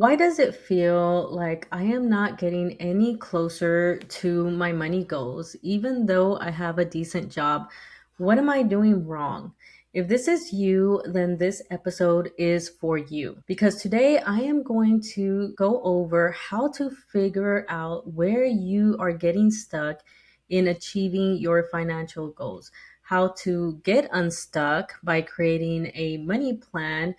Why does it feel like I am not getting any closer to my money goals, even though I have a decent job? What am I doing wrong? If this is you, then this episode is for you because today I am going to go over how to figure out where you are getting stuck in achieving your financial goals, how to get unstuck by creating a money plan.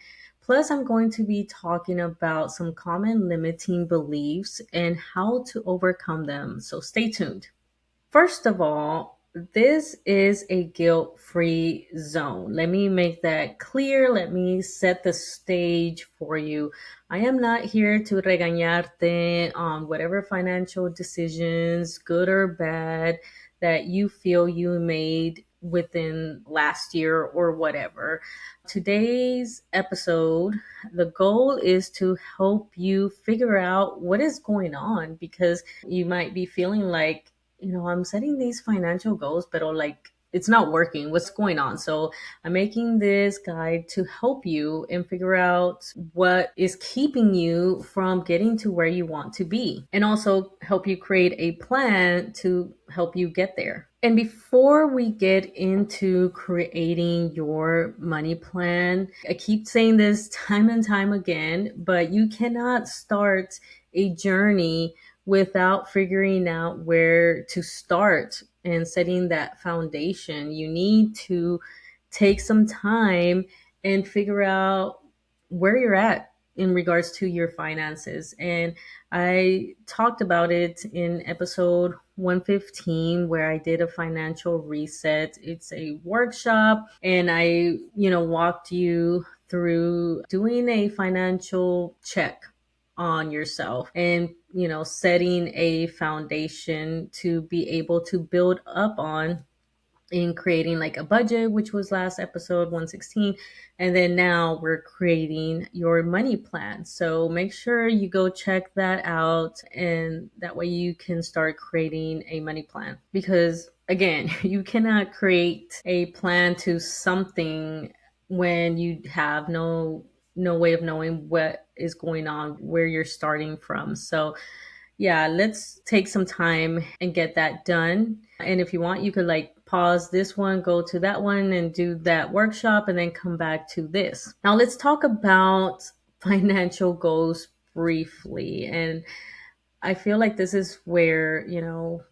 Plus, I'm going to be talking about some common limiting beliefs and how to overcome them. So stay tuned. First of all, this is a guilt free zone. Let me make that clear. Let me set the stage for you. I am not here to regañarte on whatever financial decisions, good or bad, that you feel you made within last year or whatever. Today's episode, the goal is to help you figure out what is going on because you might be feeling like, I'm setting these financial goals, but like it's not working. What's going on? So I'm making this guide to help you and figure out what is keeping you from getting to where you want to be, and also help you create a plan to help you get there. And before we get into creating your money plan, I keep saying this time and time again, but you cannot start a journey without figuring out where to start and setting that foundation. You need to take some time and figure out where you're at in regards to your finances. And I talked about it in episode 115 where I did a financial reset. It's a workshop and I, walked you through doing a financial check on yourself and setting a foundation to be able to build up on in creating like a budget, which was last episode 116. And then now we're creating your money plan. So make sure you go check that out. And that way you can start creating a money plan. Because again, you cannot create a plan to something when you have no way of knowing what is going on, where you're starting from. So yeah, let's take some time and get that done. And if you want, you could like pause this one, go to that one and do that workshop and then come back to this. Now let's talk about financial goals briefly. And I feel like this is where,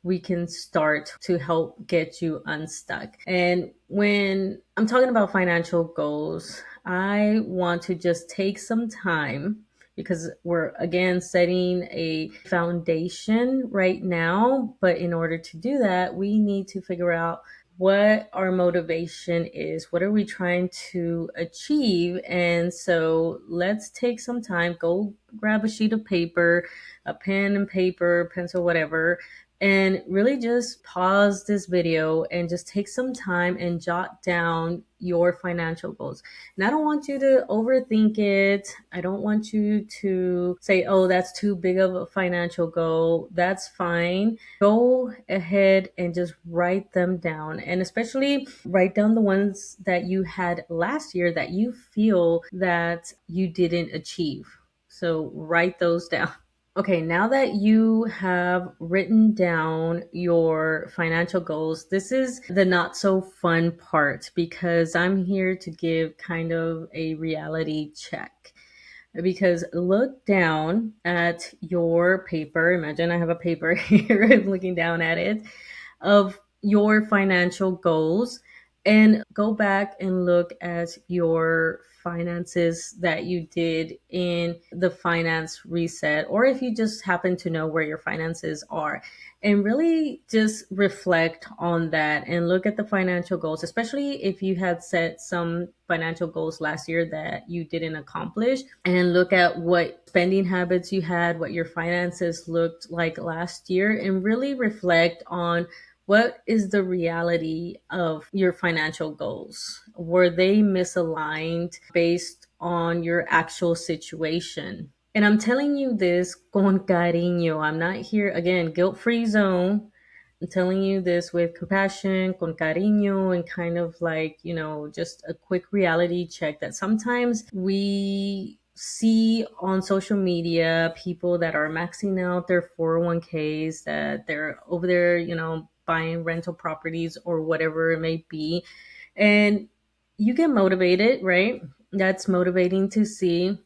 we can start to help get you unstuck. And when I'm talking about financial goals, I want to just take some time because we're again setting a foundation right now. But in order to do that, we need to figure out what our motivation is. What are we trying to achieve? And so let's take some time, go grab a sheet of paper, a pen and paper, pencil, whatever, and really just pause this video and just take some time and jot down your financial goals. And I don't want you to overthink it. I don't want you to say, oh, that's too big of a financial goal. That's fine. Go ahead and just write them down. And especially write down the ones that you had last year that you feel that you didn't achieve. So write those down. Okay, now that you have written down your financial goals, this is the not so fun part because I'm here to give kind of a reality check. Because look down at your paper. Imagine I have a paper here, I'm looking down at it, of your financial goals, and go back and look at your finances that you did in the finance reset, or if you just happen to know where your finances are, and really just reflect on that and look at the financial goals, especially if you had set some financial goals last year that you didn't accomplish, and look at what spending habits you had, what your finances looked like last year, and really reflect on what is the reality of your financial goals? Were they misaligned based on your actual situation? And I'm telling you this con cariño. I'm not here, again, guilt-free zone. I'm telling you this with compassion, con cariño, and kind of like, just a quick reality check that sometimes we see on social media people that are maxing out their 401ks, that they're over there, buying rental properties or whatever it may be. And you get motivated, right? That's motivating to see.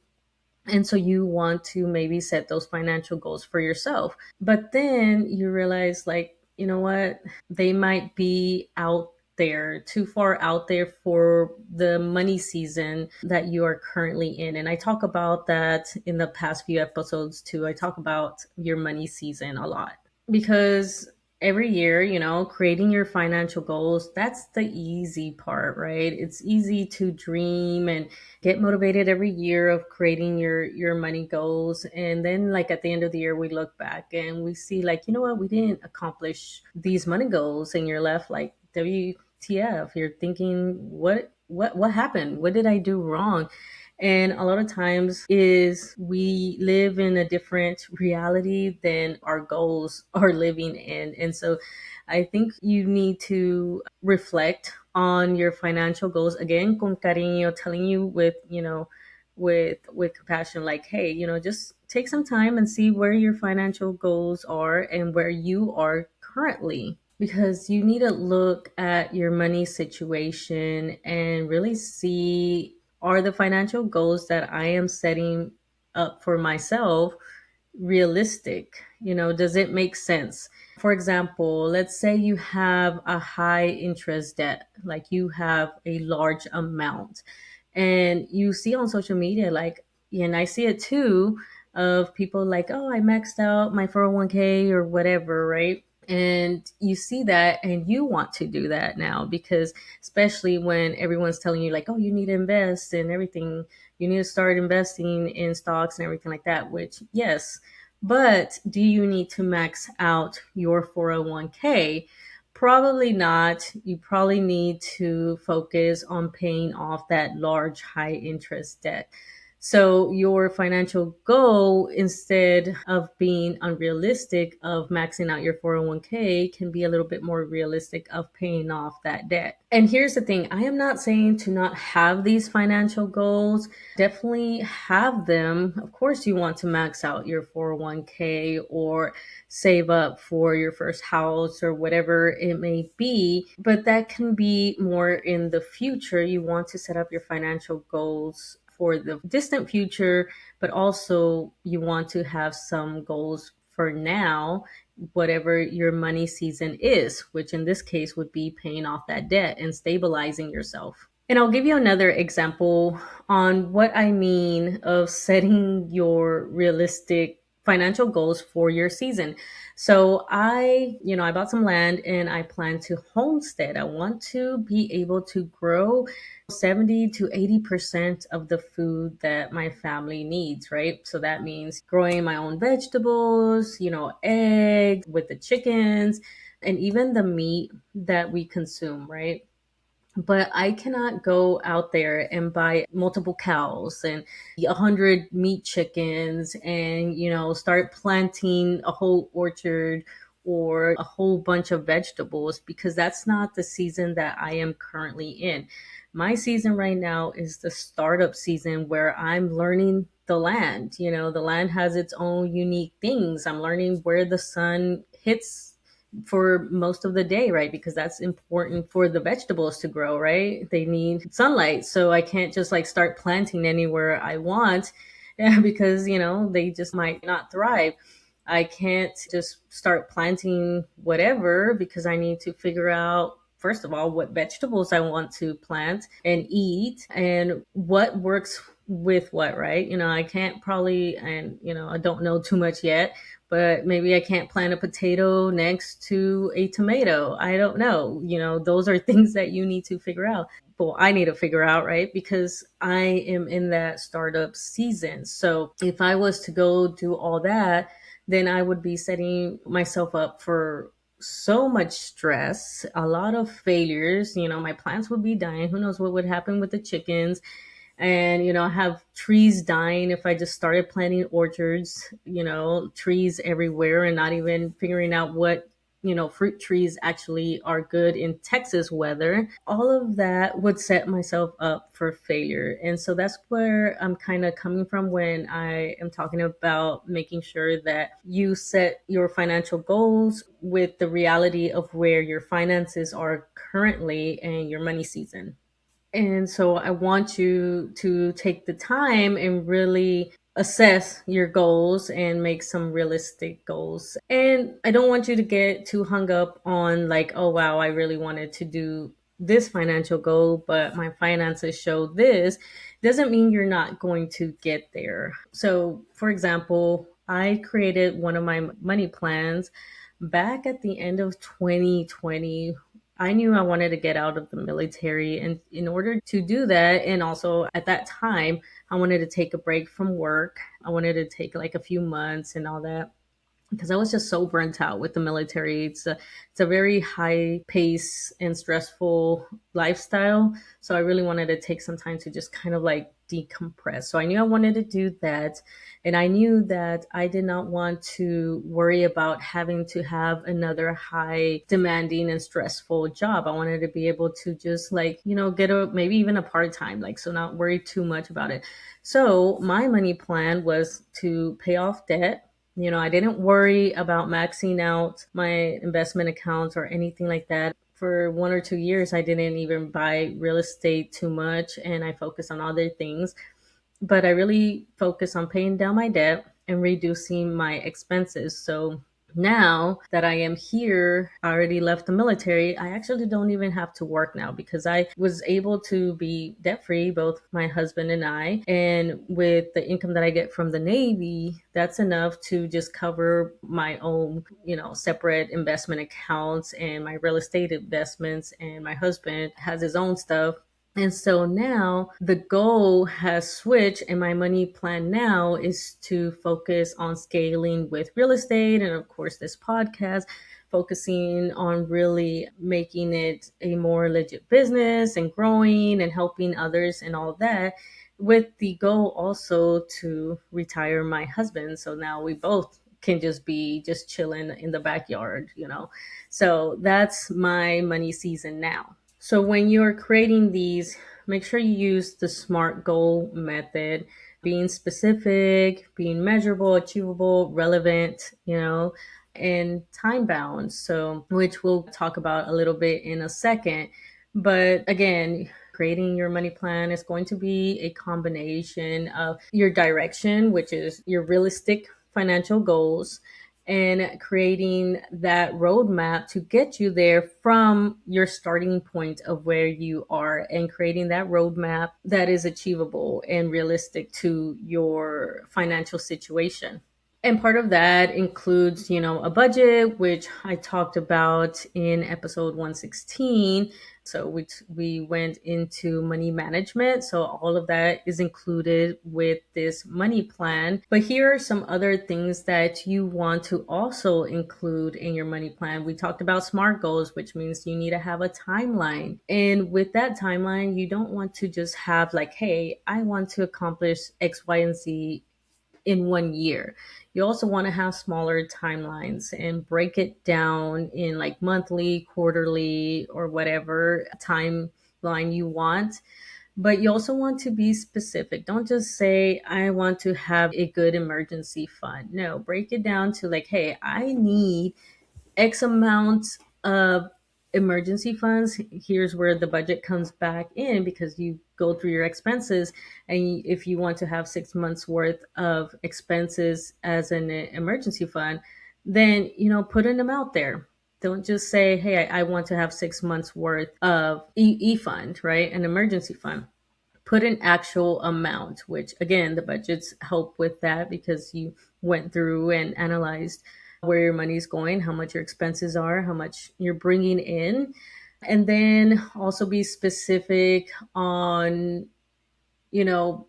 And so you want to maybe set those financial goals for yourself. But then you realize, like, you know what? They might be out there, too far out there for the money season that you are currently in. And I talk about that in the past few episodes too. I talk about your money season a lot because every year, creating your financial goals, that's the easy part, right? It's easy to dream and get motivated every year of creating your money goals. And then, like, at the end of the year, we look back and we see, like, you know what, we didn't accomplish these money goals, and you're left like, WTF. You're thinking, what happened? What did I do wrong? And a lot of times is we live in a different reality than our goals are living in. And so I think you need to reflect on your financial goals, again, con cariño, telling you with, with compassion, like, hey, just take some time and see where your financial goals are and where you are currently, because you need to look at your money situation and really see, are the financial goals that I am setting up for myself realistic? Does it make sense? For example, let's say you have a high interest debt, like you have a large amount, and you see on social media, like, and I see it too, of people like, oh, I maxed out my 401k or whatever, right? And you see that and you want to do that now, because especially when everyone's telling you, like, oh, you need to invest and everything, you need to start investing in stocks and everything like that, which, yes, but do you need to max out your 401k? Probably not. You probably need to focus on paying off that large high interest debt. So your financial goal, instead of being unrealistic of maxing out your 401k, can be a little bit more realistic of paying off that debt. And here's the thing, I am not saying to not have these financial goals. Definitely have them. Of course, you want to max out your 401k or save up for your first house or whatever it may be, but that can be more in the future. You want to set up your financial goals for the distant future, but also you want to have some goals for now, whatever your money season is, which in this case would be paying off that debt and stabilizing yourself. And I'll give you another example on what I mean of setting your realistic financial goals for your season. So I bought some land and I plan to homestead. I want to be able to grow 70 to 80% of the food that my family needs, right? So that means growing my own vegetables, eggs with the chickens, and even the meat that we consume, right? But I cannot go out there and buy multiple cows and 100 meat chickens and, start planting a whole orchard or a whole bunch of vegetables, because that's not the season that I am currently in. My season right now is the startup season where I'm learning the land. The land has its own unique things. I'm learning where the sun hits for most of the day, right? Because that's important for the vegetables to grow, right? They need sunlight. So I can't just like start planting anywhere I want, because, they just might not thrive. I can't just start planting whatever, because I need to figure out, first of all, what vegetables I want to plant and eat and what works with what, right? I can't probably, and, I don't know too much yet, but maybe I can't plant a potato next to a tomato. I don't know. Those are things that you need to figure out. Well, I need to figure out, right? Because I am in that startup season. So if I was to go do all that, then I would be setting myself up for so much stress, a lot of failures. My plants would be dying. Who knows what would happen with the chickens? And I have trees dying if I just started planting orchards, trees everywhere and not even figuring out what fruit trees actually are good in Texas weather. All of that would set myself up for failure. And so that's where I'm kind of coming from when I am talking about making sure that you set your financial goals with the reality of where your finances are currently and your money season. And so I want you to take the time and really assess your goals and make some realistic goals. And I don't want you to get too hung up on, like, oh, wow, I really wanted to do this financial goal, but my finances show this. Doesn't mean you're not going to get there. So, for example, I created one of my money plans back at the end of 2020. I knew I wanted to get out of the military. And in order to do that, and also at that time, I wanted to take a break from work. I wanted to take like a few months and all that because I was just so burnt out with the military. It's a very high pace and stressful lifestyle. So I really wanted to take some time to just kind of like decompress. So I knew I wanted to do that. And I knew that I did not want to worry about having to have another high demanding and stressful job. I wanted to be able to just like, get a maybe even a part time, like, so not worry too much about it. So my money plan was to pay off debt. I didn't worry about maxing out my investment accounts or anything like that. For 1 or 2 years, I didn't even buy real estate too much and I focused on other things. But I really focused on paying down my debt and reducing my expenses. So now that I am here, I already left the military. I actually don't even have to work now because I was able to be debt free, both my husband and I. And with the income that I get from the Navy, that's enough to just cover my own, separate investment accounts and my real estate investments. And my husband has his own stuff. And so now the goal has switched, and my money plan now is to focus on scaling with real estate and, of course, this podcast, focusing on really making it a more legit business and growing and helping others and all that, with the goal also to retire my husband. So now we both can just be just chilling in the backyard. So that's my money season now. So when you're creating these, make sure you use the SMART goal method, being specific, being measurable, achievable, relevant, and time bound. So, which we'll talk about a little bit in a second. But again, creating your money plan is going to be a combination of your direction, which is your realistic financial goals, and creating that roadmap to get you there from your starting point of where you are, and creating that roadmap that is achievable and realistic to your financial situation. And part of that includes, a budget, which I talked about in episode 116. So we went into money management. So all of that is included with this money plan. But here are some other things that you want to also include in your money plan. We talked about SMART goals, which means you need to have a timeline. And with that timeline, you don't want to just have like, hey, I want to accomplish X, Y, and Z in 1 year. You also want to have smaller timelines and break it down in like monthly, quarterly, or whatever timeline you want. But you also want to be specific. Don't just say, I want to have a good emergency fund. No, break it down to like, hey, I need X amount of emergency funds. Here's where the budget comes back in, because you go through your expenses, and if you want to have 6 months worth of expenses as an emergency fund, then put an amount there. Don't just say, hey, I want to have 6 months worth of fund, right? An emergency fund. Put an actual amount, which again, the budgets help with that because you went through and analyzed where your money's going, how much your expenses are, how much you're bringing in. And then also be specific on, you know,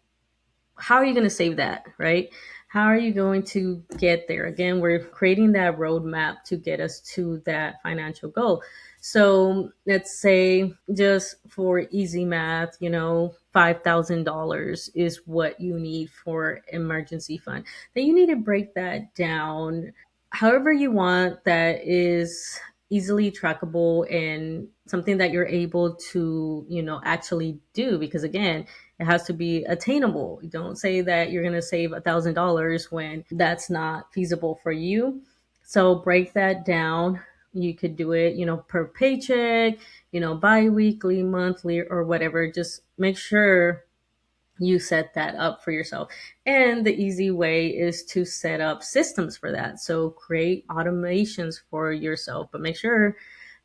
how are you going to save that, right? How are you going to get there? Again, we're creating that roadmap to get us to that financial goal. So let's say, just for easy math, $5,000 is what you need for emergency fund. Then you need to break that down however you want, that is easily trackable and something that you're able to, actually do. Because again, it has to be attainable. Don't say that you're going to save $1,000 when that's not feasible for you. So break that down. You could do it, per paycheck, bi-weekly, monthly, or whatever. Just make sure you set that up for yourself. And the easy way is to set up systems for that. So create automations for yourself, but make sure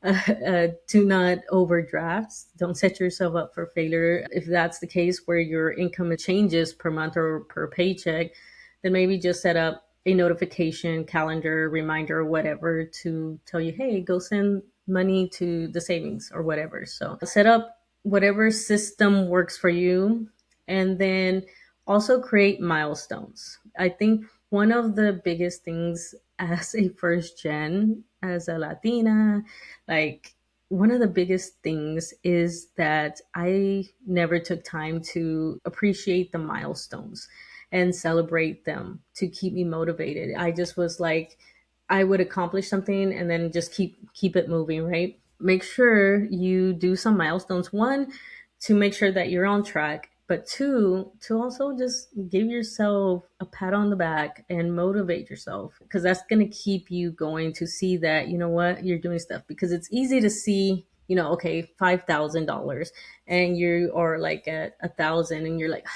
do not overdraft. Don't set yourself up for failure. If that's the case where your income changes per month or per paycheck, then maybe just set up a notification, calendar, reminder, whatever to tell you, hey, go send money to the savings or whatever. So set up whatever system works for you, and then also create milestones. I think one of the biggest things as a first gen, as a Latina, like one of the biggest things is that I never took time to appreciate the milestones and celebrate them to keep me motivated. I just was like, I would accomplish something and then just keep it moving, right? Make sure you do some milestones. One, to make sure that you're on track, but two, to also just give yourself a pat on the back and motivate yourself, because that's going to keep you going to see that, you know what, you're doing stuff. Because it's easy to see, okay, $5,000 and you are like at 1,000 and you're like,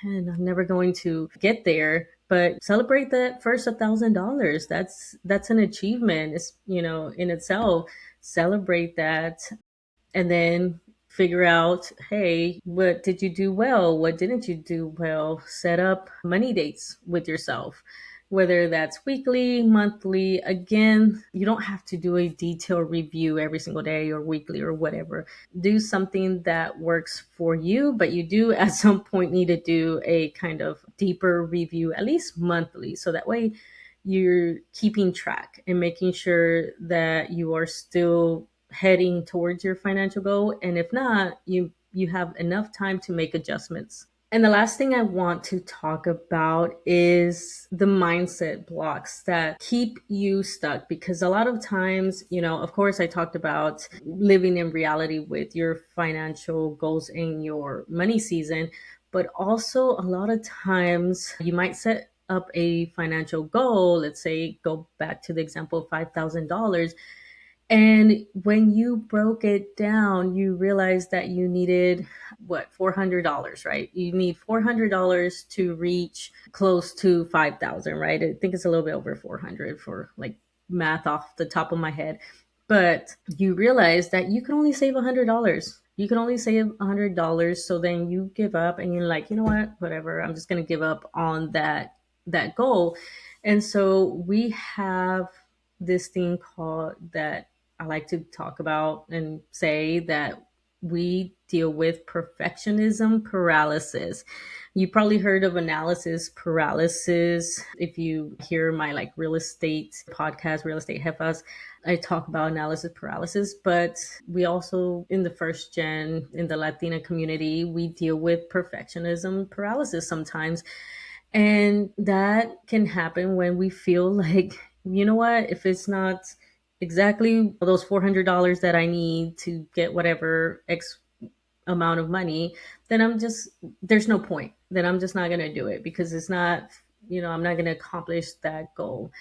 and I'm never going to get there. But celebrate that first $1,000. That's an achievement. It's, in itself. Celebrate that, and then figure out, hey, what did you do well? What didn't you do well? Set up money dates with yourself, whether that's weekly, monthly. Again, you don't have to do a detailed review every single day or weekly or whatever. Do something that works for you, but you do at some point need to do a kind of deeper review, at least monthly. So that way you're keeping track and making sure that you are still heading towards your financial goal. And if not, you have enough time to make adjustments. And the last thing I want to talk about is the mindset blocks that keep you stuck. Because a lot of times, of course, I talked about living in reality with your financial goals in your money season, but also a lot of times you might set up a financial goal. Let's say, go back to the example of $5,000, and when you broke it down, you realized that you needed what, $400, right? You need $400 to reach close to 5,000, right? I think it's a little bit over 400 for like math off the top of my head. But you realize that you can only save $100. You can only save $100. So then you give up and you're like, you know what, whatever, I'm just going to give up on that goal. And so we have this thing called that I like to talk about and say that we deal with perfectionism paralysis. You probably heard of analysis paralysis. If you hear my like real estate podcast, Real Estate Jefas, I talk about analysis paralysis. But we also, in the first gen, in the Latina community, we deal with perfectionism paralysis sometimes. And that can happen when we feel like, you know what, if it's not exactly those $400 that I need to get whatever X amount of money, then there's no point. Then I'm just not going to do it because it's not, I'm not going to accomplish that goal.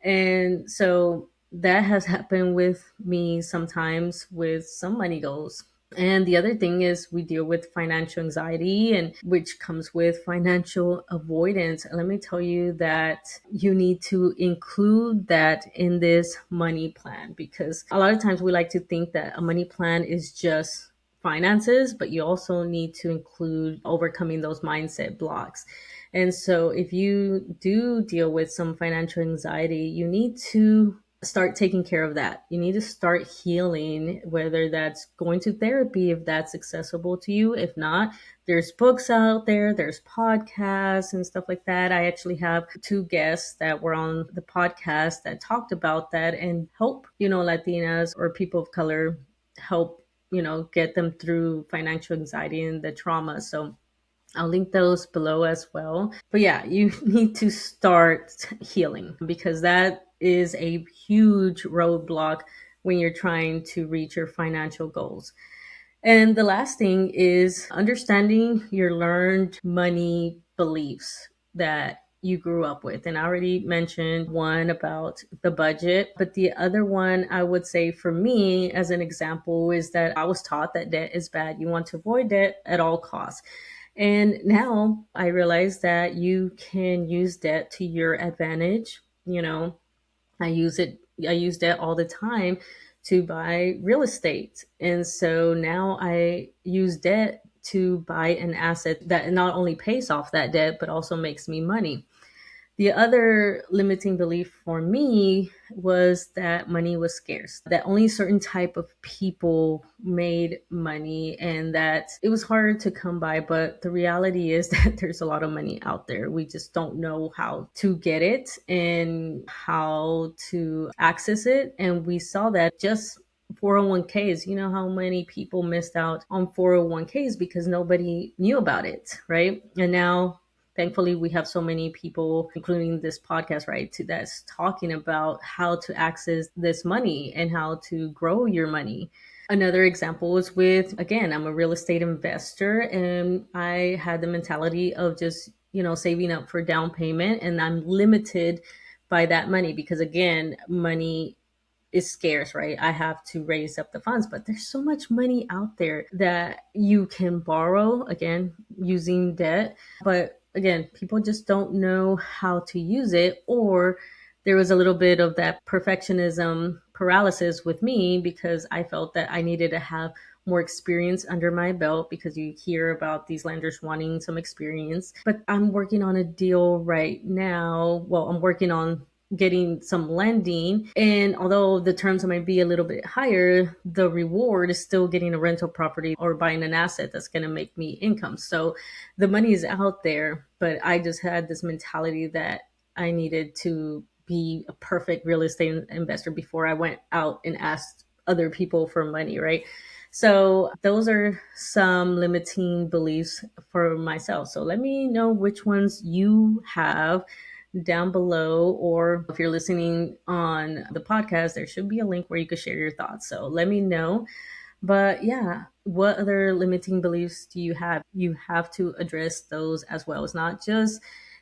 And so that has happened with me sometimes with some money goals. And the other thing is we deal with financial anxiety, and which comes with financial avoidance. And let me tell you that you need to include that in this money plan, because a lot of times we like to think that a money plan is just finances, but you also need to include overcoming those mindset blocks. And so if you do deal with some financial anxiety, you need to start taking care of that. You need to start healing, whether that's going to therapy, if that's accessible to you. If not, there's books out there, there's podcasts and stuff like that. I actually have two guests that were on the podcast that talked about that and help, Latinas or people of color help, get them through financial anxiety and the trauma. So I'll link those below as well. But yeah, you need to start healing because that is a huge roadblock when you're trying to reach your financial goals. And the last thing is understanding your learned money beliefs that you grew up with. And I already mentioned one about the budget, but the other one I would say for me, as an example, is that I was taught that debt is bad. You want to avoid debt at all costs. And now I realize that you can use debt to your advantage. I use debt all the time to buy real estate. And so now I use debt to buy an asset that not only pays off that debt, but also makes me money. The other limiting belief for me was that money was scarce, that only certain type of people made money and that it was harder to come by. But the reality is that there's a lot of money out there. We just don't know how to get it and how to access it. And we saw that just 401ks. You know how many people missed out on 401ks because nobody knew about it, right? And now thankfully we have so many people including this podcast, right, that's talking about how to access this money and how to grow your money. Another example is with, again, I'm a real estate investor and I had the mentality of just saving up for down payment, and I'm limited by that money because, again, money is scarce, right? I have to raise up the funds, but there's so much money out there that you can borrow, again, using debt. But again, people just don't know how to use it, or there was a little bit of that perfectionism paralysis with me because I felt that I needed to have more experience under my belt because you hear about these lenders wanting some experience. But I'm working on a deal right now. Well, I'm working on getting some lending. And although the terms might be a little bit higher, the reward is still getting a rental property or buying an asset that's going to make me income. So the money is out there, but I just had this mentality that I needed to be a perfect real estate investor before I went out and asked other people for money, right? So those are some limiting beliefs for myself. So let me know which ones you have down below, or if you're listening on the podcast, there should be a link where you could share your thoughts. So let me know. But yeah, what other limiting beliefs do you have? You have to address those as well. It's not just,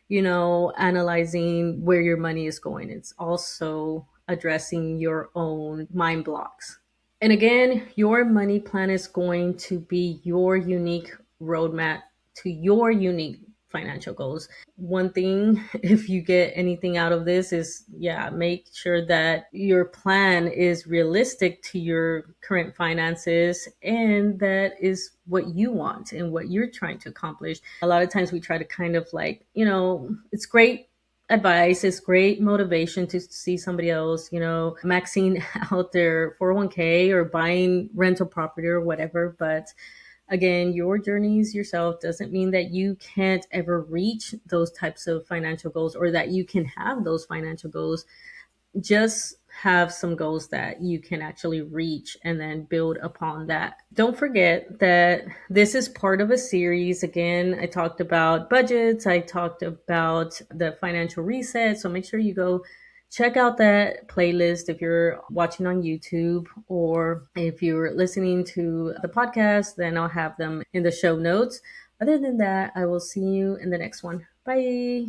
analyzing where your money is going, it's also addressing your own mind blocks. And again, your money plan is going to be your unique roadmap to your unique financial goals. One thing, if you get anything out of this, is yeah, make sure that your plan is realistic to your current finances and that is what you want and what you're trying to accomplish. A lot of times we try to kind of like, it's great advice, is great motivation to see somebody else, maxing out their 401k or buying rental property or whatever. But again, your journeys yourself doesn't mean that you can't ever reach those types of financial goals or that you can have those financial goals. Just have some goals that you can actually reach and then build upon that. Don't forget that this is part of a series. Again, I talked about budgets, I talked about the financial reset. So make sure you go check out that playlist if you're watching on YouTube, or if you're listening to the podcast, then I'll have them in the show notes. Other than that, I will see you in the next one. Bye.